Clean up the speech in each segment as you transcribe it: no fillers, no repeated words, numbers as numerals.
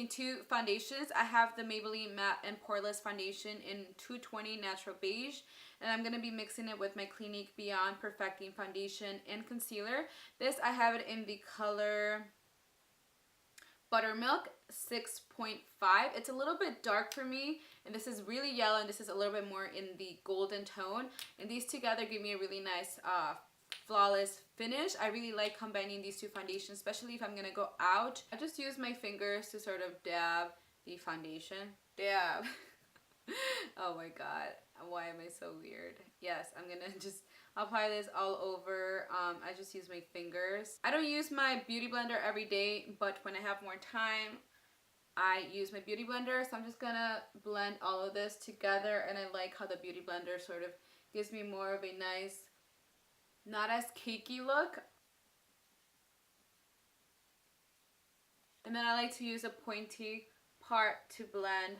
mixing two foundations. I have the Maybelline Matte and Poreless Foundation in 220 Natural Beige. And I'm going to be mixing it with my Clinique Beyond Perfecting Foundation and Concealer. This, I have it in the color Buttermilk 6.5. It's a little bit dark for me, and this is really yellow, and this is a little bit more in the golden tone. And these together give me a really nice flawless finish. I really like combining these two foundations, especially if I'm going to go out. I just use my fingers to sort of dab the foundation. Dab. Oh my god, why am I so weird? Yes, I'm gonna just apply this all over. I just use my fingers. I don't use my beauty blender every day, but when I have more time, I use my beauty blender. So I'm just gonna blend all of this together, and I like how the beauty blender sort of gives me more of a nice, not as cakey look. And then I like to use a pointy part to blend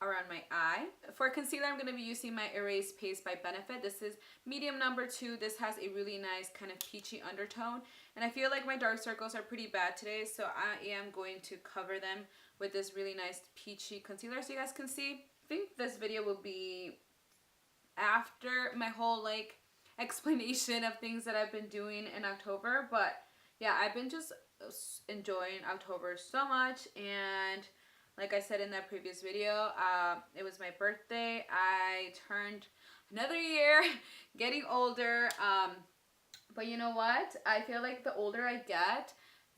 around my eye. For concealer, I'm going to be using my Erase Paste by Benefit. This is medium number 2. This has a really nice kind of peachy undertone, and I feel like my dark circles are pretty bad today, so I am going to cover them with this really nice peachy concealer so you guys can see. I think this video will be after my whole like explanation of things that I've been doing in October, but yeah, I've been just enjoying October so much. And like I said in that previous video, it was my birthday. I turned another year, getting older. But you know what? I feel like the older I get,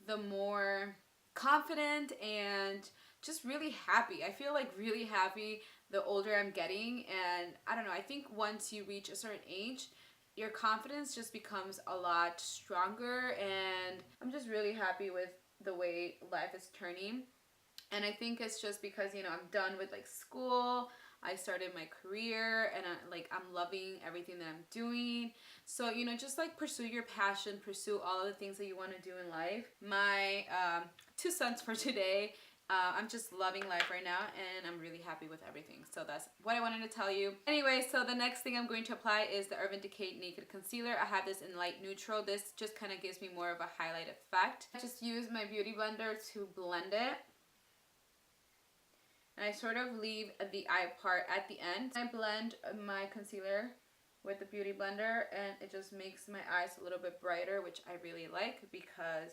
the more confident and just really happy. I feel like really happy the older I'm getting. And I don't know, I think once you reach a certain age, your confidence just becomes a lot stronger. And I'm just really happy with the way life is turning. And I think it's just because, you know, I'm done with like school. I started my career, and I'm loving everything that I'm doing. So, you know, just like pursue your passion, pursue all of the things that you want to do in life. My 2 cents for today. I'm just loving life right now, and I'm really happy with everything. So that's what I wanted to tell you. Anyway, so the next thing I'm going to apply is the Urban Decay Naked Concealer. I have this in light neutral. This just kind of gives me more of a highlight effect. I just use my beauty blender to blend it. And I sort of leave the eye part at the end. I blend my concealer with the beauty blender, and it just makes my eyes a little bit brighter, which I really like because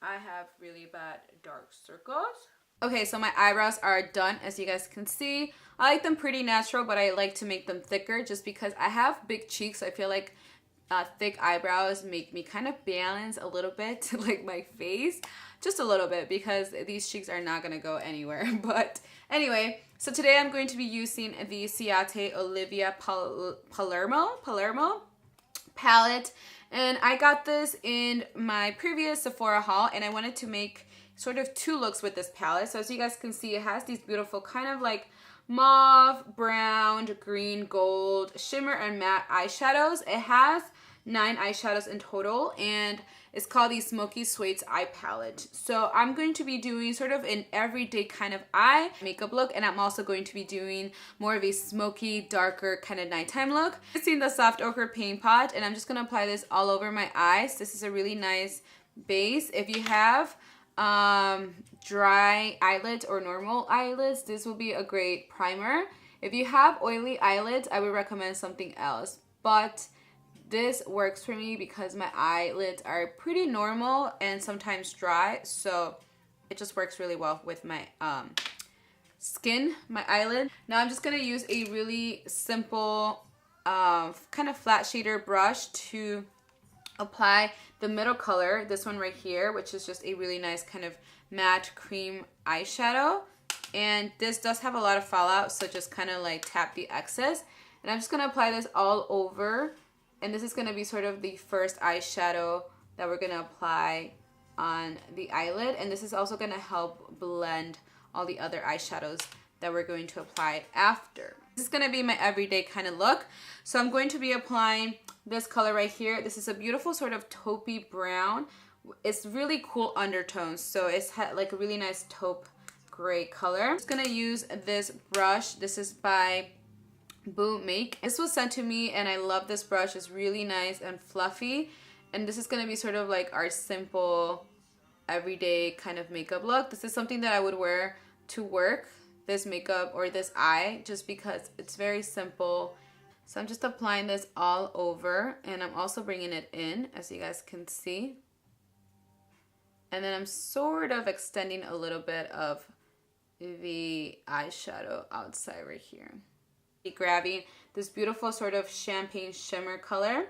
I have really bad dark circles. Okay, so my eyebrows are done, as you guys can see. I like them pretty natural, but I like to make them thicker just because I have big cheeks. I feel like thick eyebrows make me kind of balance a little bit like my face, just a little bit, because these cheeks are not gonna go anywhere. But anyway, so today I'm going to be using the Ciate Olivia Palermo palette, and I got this in my previous Sephora haul, and I wanted to make sort of 2 looks with this palette. So as you guys can see, it has these beautiful kind of like mauve, brown, green, gold, shimmer, and matte eyeshadows. It has 9 eyeshadows in total, and it's called the Smoky Suede Eye Palette. So I'm going to be doing sort of an everyday kind of eye makeup look, and I'm also going to be doing more of a smoky, darker kind of nighttime look. I'm using the Soft Ochre Paint Pot, and I'm just going to apply this all over my eyes. This is a really nice base. If you have dry eyelids or normal eyelids, this will be a great primer. If you have oily eyelids, I would recommend something else, but this works for me because my eyelids are pretty normal and sometimes dry, so it just works really well with my skin, my eyelid. Now I'm just gonna use a really simple kind of flat shader brush to apply the middle color, this one right here, which is just a really nice kind of matte cream eyeshadow. And this does have a lot of fallout, so just kind of like tap the excess. And I'm just going to apply this all over. And this is going to be sort of the first eyeshadow that we're going to apply on the eyelid. And this is also going to help blend all the other eyeshadows that we're going to apply after. This is going to be my everyday kind of look. So I'm going to be applying this color right here. This is a beautiful sort of taupey brown. It's really cool undertones, so it's like a really nice taupe gray color. I'm just going to use this brush. This is by Boo Make. This was sent to me, and I love this brush. It's really nice and fluffy. And this is going to be sort of like our simple everyday kind of makeup look. This is something that I would wear to work, this makeup or this eye, just because it's very simple. So I'm just applying this all over, and I'm also bringing it in, as you guys can see. And then I'm sort of extending a little bit of the eyeshadow outside right here. Grabbing this beautiful sort of champagne shimmer color,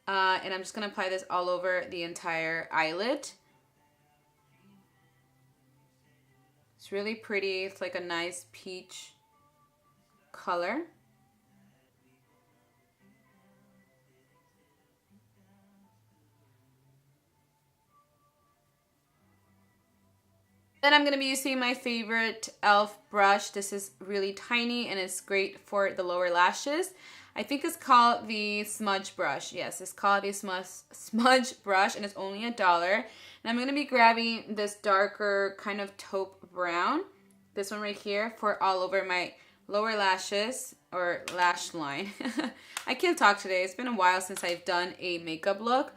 and I'm just gonna apply this all over the entire eyelid. It's really pretty. It's like a nice peach color. Then I'm going to be using my favorite e.l.f. brush. This is really tiny and it's great for the lower lashes. I think it's called the smudge brush. Yes, it's called the smudge brush, and it's only $1. And I'm going to be grabbing this darker kind of taupe brown, this one right here, for all over my lower lashes or lash line. I can't talk today. It's been a while since I've done a makeup look.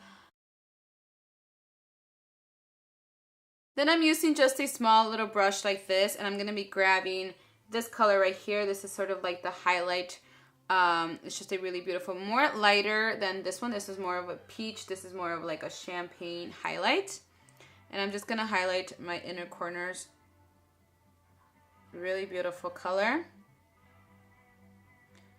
Then I'm using just a small little brush like this, and I'm going to be grabbing this color right here. This is sort of like the highlight. It's just a really beautiful, more lighter than this one. This is more of a peach. This is more of like a champagne highlight. And I'm just going to highlight my inner corners. Really beautiful color.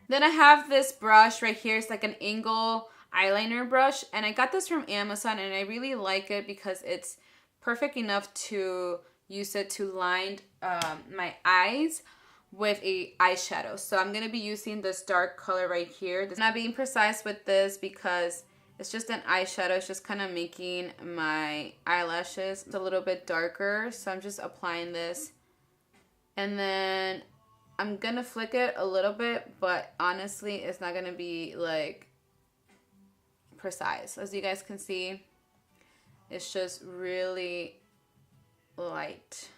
Then I have this brush right here. It's like an angle eyeliner brush, and I got this from Amazon, and I really like it because it's perfect enough to use it to line my eyes with a eyeshadow. So I'm going to be using this dark color right here. I'm not being precise with this because it's just an eyeshadow. It's just kind of making my eyelashes a little bit darker. So I'm just applying this, and then I'm going to flick it a little bit, but honestly it's not going to be like precise. As you guys can see, it's just really light.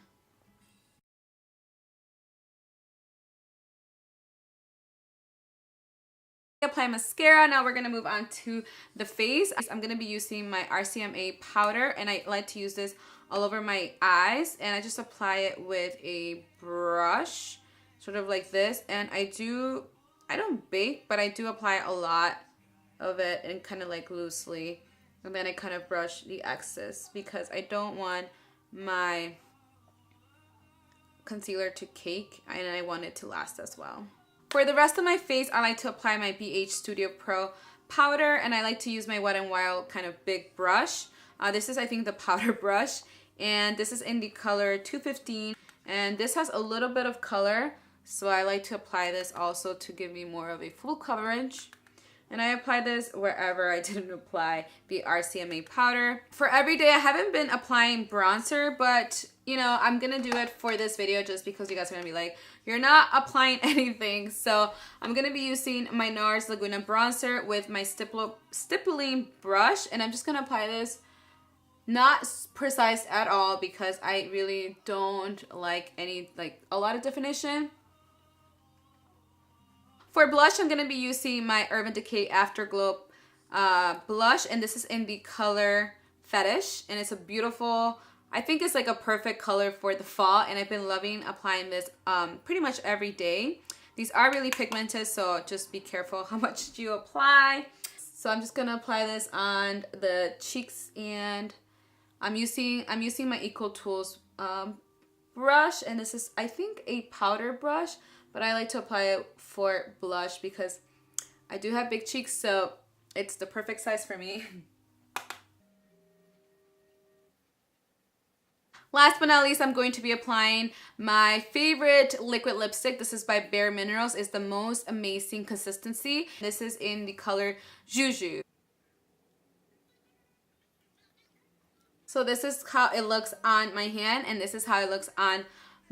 Apply mascara. Now we're going to move on to the face. I'm going to be using my RCMA powder, and I like to use this all over my eyes, and I just apply it with a brush, sort of like this. And I don't bake, but I do apply a lot of it and kind of like loosely. And then I kind of brush the excess because I don't want my concealer to cake, and I want it to last as well. For the rest of my face, I like to apply my BH Studio Pro powder, and I like to use my Wet n Wild kind of big brush. This is, I think, the powder brush, and this is in the color 215, and this has a little bit of color, so I like to apply this also to give me more of a full coverage. And I apply this wherever I didn't apply the RCMA powder. For everyday, I haven't been applying bronzer, but you know, I'm gonna do it for this video just because you guys are gonna be like, you're not applying anything. So I'm gonna be using my NARS Laguna bronzer with my stippling brush, and I'm just gonna apply this, not precise at all because I really don't like a lot of definition. For blush, I'm going to be using my Urban Decay Afterglow blush, and this is in the color Fetish, and it's a beautiful, I think it's like a perfect color for the fall, and I've been loving applying this pretty much every day. These are really pigmented, so just be careful how much you apply. So I'm just going to apply this on the cheeks, and I'm using my Equal Tools brush, and this is, I think, a powder brush, but I like to apply it for blush because I do have big cheeks, so it's the perfect size for me. Last but not least, I'm going to be applying my favorite liquid lipstick. This is by Bare Minerals. It's the most amazing consistency. This is in the color Juju. So this is how it looks on my hand, and this is how it looks on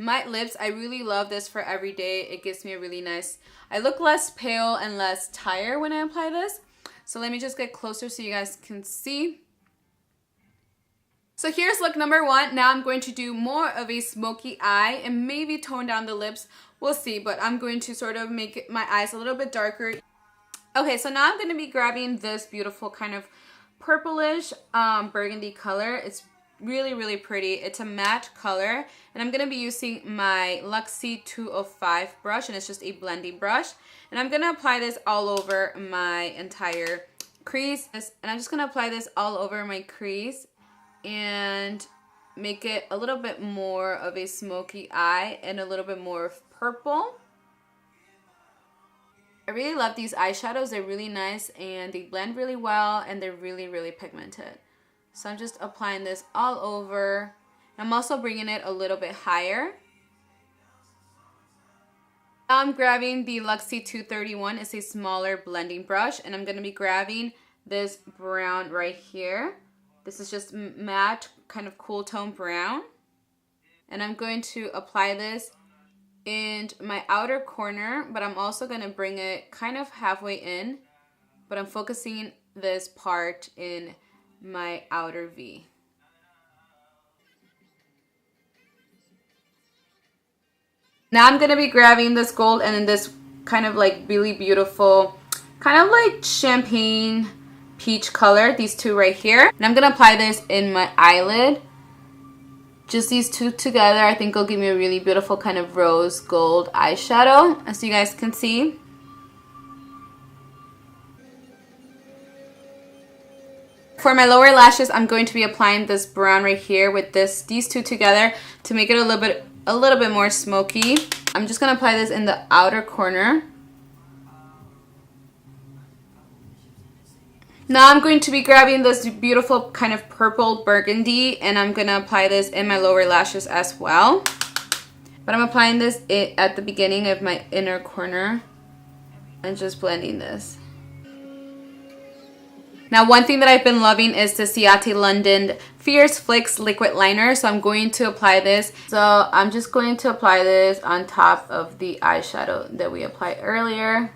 my lips. I really love this for every day. It gives me a really nice, I look less pale and less tired when I apply this. So let me just get closer so you guys can see. So here's look number one. Now I'm going to do more of a smoky eye and maybe tone down the lips. We'll see, but I'm going to sort of make my eyes a little bit darker. Okay, so now I'm going to be grabbing this beautiful kind of purplish burgundy color. It's really, really pretty. It's a matte color, and I'm going to be using my Luxie 205 brush, and it's just a blending brush. And I'm going to apply this all over my entire crease. And I'm just going to apply this all over my crease and make it a little bit more of a smoky eye and a little bit more of purple. I really love these eyeshadows. They're really nice and they blend really well, and they're really, really pigmented. So I'm just applying this all over. I'm also bringing it a little bit higher. Now I'm grabbing the Luxie 231. It's a smaller blending brush, and I'm going to be grabbing this brown right here. This is just matte, kind of cool tone brown. And I'm going to apply this in my outer corner, but I'm also going to bring it kind of halfway in. But I'm focusing this part in my outer V. Now I'm going to be grabbing this gold and then this kind of like really beautiful, kind of like champagne peach color, these two right here. And I'm going to apply this in my eyelid. Just these two together, I think will give me a really beautiful kind of rose gold eyeshadow, as you guys can see. For my lower lashes, I'm going to be applying this brown right here with these two together to make it a little bit more smoky. I'm just gonna apply this in the outer corner. Now I'm going to be grabbing this beautiful kind of purple burgundy, and I'm gonna apply this in my lower lashes as well. But I'm applying this at the beginning of my inner corner and just blending this. Now, one thing that I've been loving is the Ciate London Fierce Flicks Liquid Liner. So I'm going to apply this. So I'm just going to apply this on top of the eyeshadow that we applied earlier.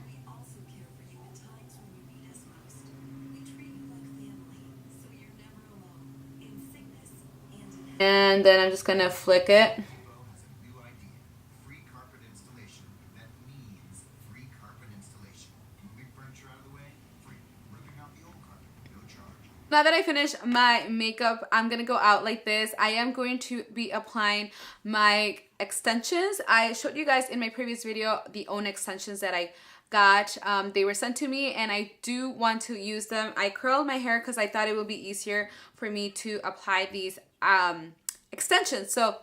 And then I'm just going to flick it. Now that I finished my makeup, I'm going to go out like this. I am going to be applying my extensions. I showed you guys in my previous video the own extensions that I got. They were sent to me and I do want to use them. I curled my hair because I thought it would be easier for me to apply these extensions. So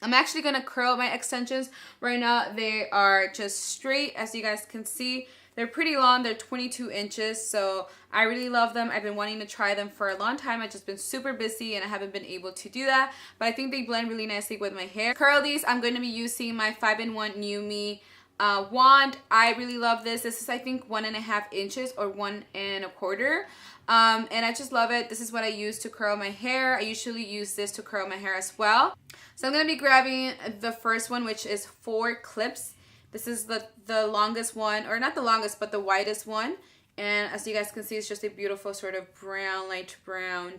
I'm actually going to curl my extensions. Right now they are just straight, as you guys can see. They're pretty long. They're 22 inches, so I really love them. I've been wanting to try them for a long time. I've just been super busy and I haven't been able to do that, but I think they blend really nicely with my hair. Curl these, I'm going to be using my 5-in-1 New Me wand. I really love this. This is, I think, 1.5 inches or 1.25. And I just love it. This is what I use to curl my hair. I usually use this to curl my hair as well. So I'm going to be grabbing the first one, which is 4 clips. This is the longest one, or not the longest, but the widest one. And as you guys can see, it's just a beautiful sort of brown, light brown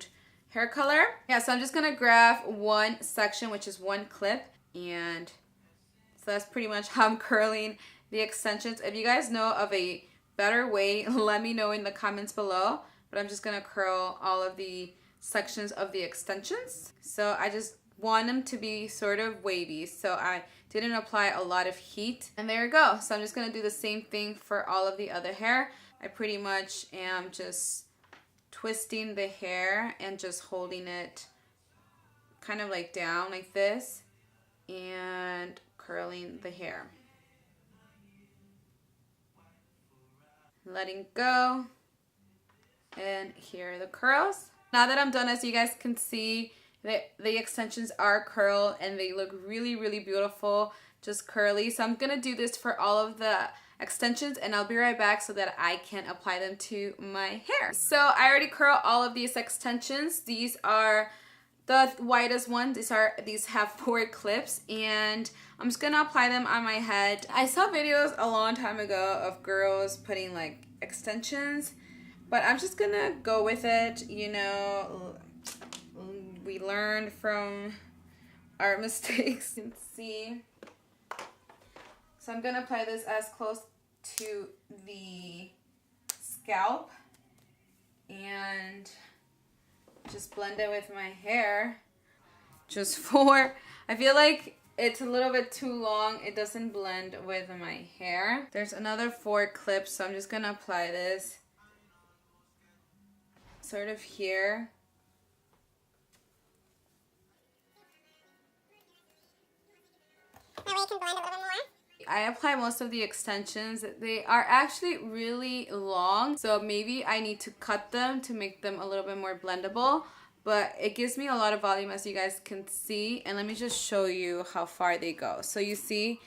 hair color. Yeah, so I'm just going to grab one section, which is 1 clip. And so that's pretty much how I'm curling the extensions. If you guys know of a better way, let me know in the comments below. But I'm just going to curl all of the sections of the extensions. So I just want them to be sort of wavy, so I didn't apply a lot of heat. And there you go. So I'm just going to do the same thing for all of the other hair. I pretty much am just twisting the hair and just holding it kind of like down like this and curling the hair. Letting go. And here are the curls. Now that I'm done, as you guys can see, the extensions are curled and they look really, really beautiful, just curly. So I'm going to do this for all of the extensions and I'll be right back so that I can apply them to my hair. So I already curled all of these extensions. These are the widest ones. These have 4 clips and I'm just going to apply them on my head. I saw videos a long time ago of girls putting like extensions, but I'm just going to go with it, you know. We learned from our mistakes. You can see. So I'm going to apply this as close to the scalp and just blend it with my hair. just for, I feel like it's a little bit too long. It doesn't blend with my hair. There's another 4 clips, so I'm just gonna apply this sort of here. That way you can blend a little bit more. I apply most of the extensions. They are actually really long, so maybe I need to cut them to make them a little bit more blendable, but it gives me a lot of volume, as you guys can see. And let me just show you how far they go. So you see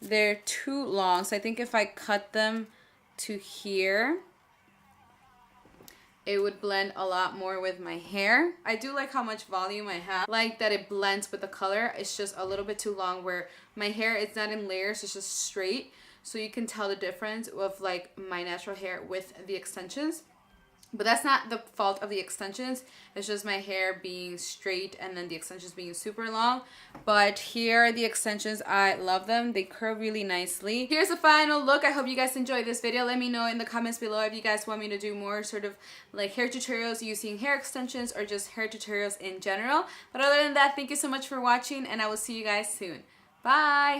they're too long, so I think if I cut them to here, it would blend a lot more with my hair. I do like how much volume I have. Like that it blends with the color. It's just a little bit too long where my hair, it's not in layers, it's just straight. So you can tell the difference of like my natural hair with the extensions. But that's not the fault of the extensions. It's just my hair being straight and then the extensions being super long. But here are the extensions. I love them. They curl really nicely. Here's the final look. I hope you guys enjoyed this video. Let me know in the comments below if you guys want me to do more sort of like hair tutorials using hair extensions or just hair tutorials in general. But other than that, thank you so much for watching and I will see you guys soon. Bye!